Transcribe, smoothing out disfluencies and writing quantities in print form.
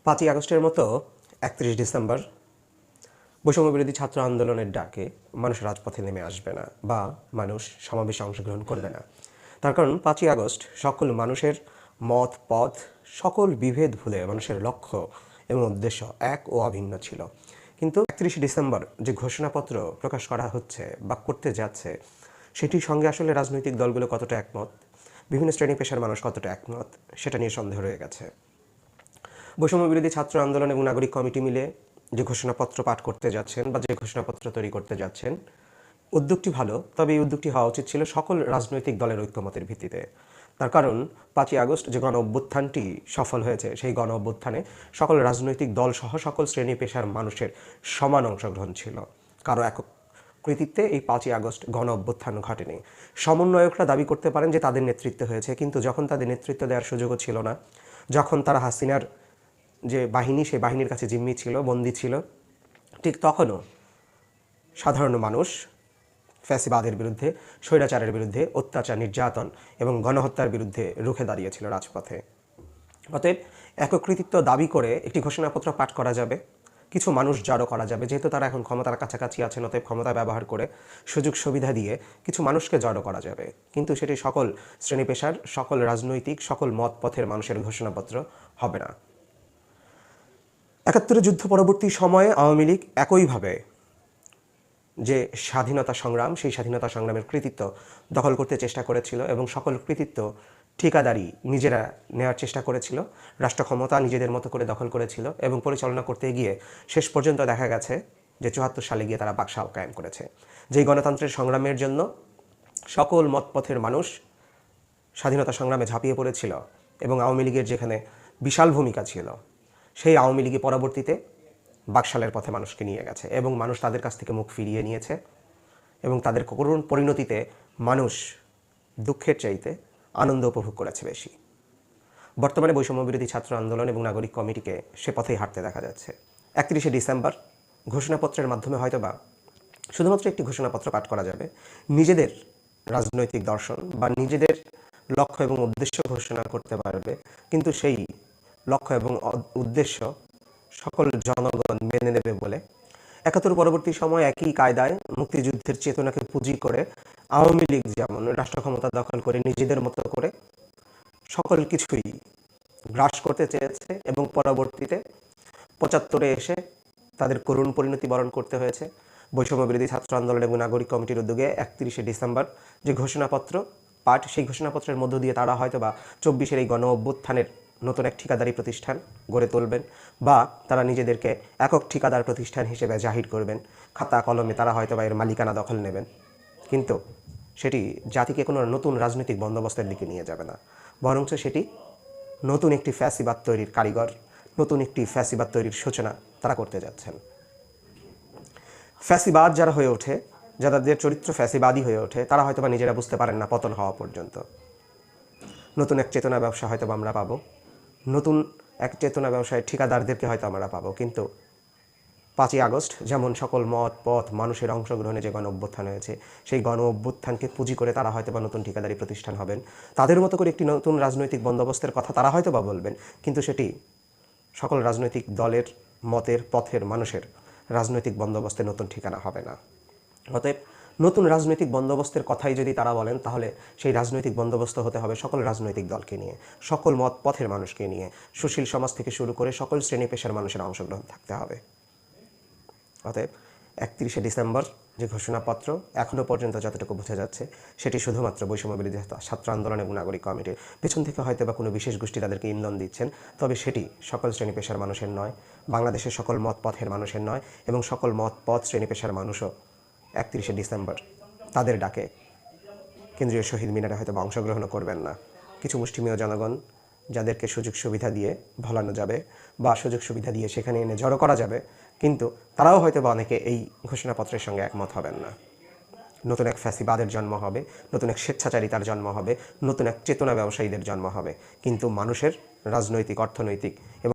5ই আগস্টের মতো 31 ডিসেম্বর বৈষম্যবিরোধী ছাত্র আন্দোলনের ডাকে মানুষ রাজপথে নেমে আসবে না বা মানুষ সমাবেশে অংশগ্রহণ করবে না। তার কারণ 5ই আগস্ট সকল মানুষের মত পথ সকল বিভেদ ভুলে মানুষের লক্ষ্য এবং উদ্দেশ্য এক ও অভিন্ন ছিল। কিন্তু 31 ডিসেম্বর যে ঘোষণাপত্র প্রকাশ করা হচ্ছে বা করতে যাচ্ছে সেটির সঙ্গে আসলে রাজনৈতিক দলগুলো কতটা একমত, বিভিন্ন শ্রেণী পেশার মানুষ কতটা একমত, সেটা নিয়ে সন্দেহ রয়ে গেছে। বৈষম্যবিরোধী ছাত্র আন্দোলন এবং নাগরিক কমিটি মিলে যে ঘোষণাপত্র পাঠ করতে যাচ্ছেন বা যে ঘোষণাপত্র তৈরি করতে যাচ্ছেন, উদ্যোগটি ভালো, তবে এই উদ্যোগটি হওয়া উচিত ছিল সকল রাজনৈতিক দলের ঐক্যমতের ভিত্তিতে। তার কারণ 5ই আগস্ট যে গণ অভ্যুত্থানটি সফল হয়েছে, সেই গণ অভ্যুত্থানে সকল রাজনৈতিক দল সহ সকল শ্রেণী পেশার মানুষের সমান অংশগ্রহণ ছিল। কারো একক কৃতিত্বে এই 5ই আগস্ট গণ অভ্যুত্থান ঘটেনি। সমন্বয়করা দাবি করতে পারেন যে তাদের নেতৃত্বে হয়েছে, কিন্তু যখন তাদের নেতৃত্ব দেওয়ার সুযোগও ছিল না, যখন তারা হাসিনার যে বাহিনী, সেই বাহিনীর কাছে জিম্মি ছিল, বন্দী ছিল, ঠিক তখনও সাধারণ মানুষ ফ্যাসিবাদের বিরুদ্ধে, স্বৈরাচারের বিরুদ্ধে, অত্যাচার, নির্যাতন এবং গণহত্যার বিরুদ্ধে রুখে দাঁড়িয়েছিল রাজপথে। অতএব একক কৃতিত্ব দাবি করে একটি ঘোষণাপত্র পাঠ করা যাবে, কিছু মানুষ জড়ো করা যাবে, যেহেতু তারা এখন ক্ষমতার কাছাকাছি আছেন, অতএব ক্ষমতা ব্যবহার করে সুযোগ সুবিধা দিয়ে কিছু মানুষকে জড়ো করা যাবে। কিন্তু সেটি সকল শ্রেণী পেশার, সকল রাজনৈতিক, সকল মত পথের মানুষের ঘোষণাপত্র হবে না। 71 যুদ্ধ পরবর্তী সময়ে আওয়ামী লীগ একইভাবে যে স্বাধীনতা সংগ্রাম, সেই স্বাধীনতা সংগ্রামের কৃতিত্ব দখল করতে চেষ্টা করেছিল এবং সকল কৃতিত্ব ঠিকাদারি নিজেরা নেওয়ার চেষ্টা করেছিল, রাষ্ট্র ক্ষমতা নিজেদের মতো করে দখল করেছিল এবং পরিচালনা করতে গিয়ে শেষ পর্যন্ত দেখা গেছে যে 74 সালে গিয়ে তারা বাকশাল কায়েম করেছে। যেই গণতন্ত্রের সংগ্রামের জন্য সকল মতপথের মানুষ স্বাধীনতা সংগ্রামে ঝাঁপিয়ে পড়েছিল এবং আওয়ামী লীগের যেখানে বিশাল ভূমিকা ছিল, সেই আওয়ামী লীগই পরবর্তীতে বাকশালের পথে মানুষকে নিয়ে গেছে এবং মানুষ তাদের কাছ থেকে মুখ ফিরিয়ে নিয়েছে এবং তাদের করুণ পরিণতিতে মানুষ দুঃখের চাইতে আনন্দ উপভোগ করেছে বেশি। বর্তমানে বৈষম্যবিরোধী ছাত্র আন্দোলন এবং নাগরিক কমিটিকে সে পথেই হাঁটতে দেখা যাচ্ছে। 31 ডিসেম্বর ঘোষণাপত্রের মাধ্যমে হয়তোবা শুধুমাত্র একটি ঘোষণাপত্র পাঠ করা যাবে, নিজেদের রাজনৈতিক দর্শন বা নিজেদের লক্ষ্য এবং উদ্দেশ্য ঘোষণা করতে পারবে, কিন্তু সেই লক্ষ্য এবং উদ্দেশ্য সকল জনগণ মেনে নেবে বলে 71 পরবর্তী সময় একই কায়দায় মুক্তিযুদ্ধের চেতনাকে পুঁজি করে আওয়ামী লীগ যেমন রাষ্ট্র ক্ষমতা দখল করে নিজেদের মতো করে সকল কিছুই গ্রাস করতে চেয়েছে এবং পরবর্তীতে 75-এ এসে তাদের করুণ পরিণতি বরণ করতে হয়েছে। বৈষম্যবিরোধী ছাত্র আন্দোলন এবং নাগরিক কমিটির উদ্যোগে 31 ডিসেম্বর যে ঘোষণাপত্র পাঠ, সেই ঘোষণাপত্রের মধ্য দিয়ে তারা হয়তোবা 24-এর এই গণ অভ্যুত্থানের নতুন এক ঠিকাদারি প্রতিষ্ঠান গড়ে তুলবেন বা তারা নিজেদেরকে একক ঠিকাদার প্রতিষ্ঠান হিসেবে জাহির করবেন, খাতা কলমে তারা হয়তোবা এর মালিকানা দখল নেবেন, কিন্তু সেটি জাতিকে কোনো নতুন রাজনৈতিক বন্দোবস্তের দিকে নিয়ে যাবে না, বরঞ্চ সেটি নতুন একটি ফ্যাসিবাদ তৈরির কারিগর, নতুন একটি ফ্যাসিবাদ তৈরির সূচনা তারা করতে যাচ্ছেন। ফ্যাসিবাদ যারা হয়ে ওঠে, যাদের চরিত্র ফ্যাসিবাদী হয়ে ওঠে, তারা হয়তোবা নিজেরা বুঝতে পারেন না পতন হওয়া পর্যন্ত। নতুন এক চেতনা ব্যবসা হয়তো আমরা পাবো, নতুন এক চেতনা ব্যবসায় ঠিকাদারদেরকে হয়তো আমরা পাবো, কিন্তু 5ই আগস্ট যেমন সকল মত পথ মানুষের অংশগ্রহণে যে গণ অভ্যুত্থান হয়েছে, সেই গণ অভ্যুত্থানকে পুঁজি করে তারা হয়তো বা নতুন ঠিকাদারি প্রতিষ্ঠান হবেন, তাদের মতো করে একটি নতুন রাজনৈতিক বন্দোবস্তের কথা তারা হয়তো বা বলবেন, কিন্তু সেটি সকল রাজনৈতিক দলের মতের পথের মানুষের রাজনৈতিক বন্দোবস্তের নতুন ঠিকানা হবে না। অতএব নতুন রাজনৈতিক বন্দোবস্তের কথাই যদি তারা বলেন, তাহলে সেই রাজনৈতিক বন্দোবস্ত হতে হবে সকল রাজনৈতিক দলকে নিয়ে, সকল মত পথের মানুষকে নিয়ে, সুশীল সমাজ থেকে শুরু করে সকল শ্রেণী পেশার মানুষের অংশগ্রহণ থাকতে হবে। অতএব 31 ডিসেম্বর যে ঘোষণাপত্র এখনও পর্যন্ত যতটুকু বোঝা যাচ্ছে, সেটি শুধুমাত্র বৈষম্যবিরোধী ছাত্র আন্দোলন এবং নাগরিক কমিটির পেছন থেকে হয়তো বা কোনো বিশেষ গোষ্ঠী তাদেরকে ইন্ধন দিচ্ছেন, তবে সেটি সকল শ্রেণী পেশার মানুষের নয়, বাংলাদেশের সকল মত পথের মানুষের নয়, এবং সকল মত পথ শ্রেণী পেশার মানুষও 31 ডিসেম্বর তাদের ডাকে কেন্দ্রীয় শহীদ মিনারে হয়তো বা অংশগ্রহণও করবেন না। কিছু মুষ্টিমেয় জনগণ যাদেরকে সুযোগ সুবিধা দিয়ে ভোলানো যাবে বা সুযোগ সুবিধা দিয়ে সেখানে এনে জড়ো করা যাবে, কিন্তু তারাও হয়তো বা অনেকে এই ঘোষণাপত্রের সঙ্গে একমত হবেন না। নতুন এক ফ্যাসিবাদের জন্ম হবে, নতুন এক স্বেচ্ছাচারিতার জন্ম হবে, নতুন এক চেতনা ব্যবসায়ীদের জন্ম হবে, কিন্তু মানুষের রাজনৈতিক, অর্থনৈতিক এবং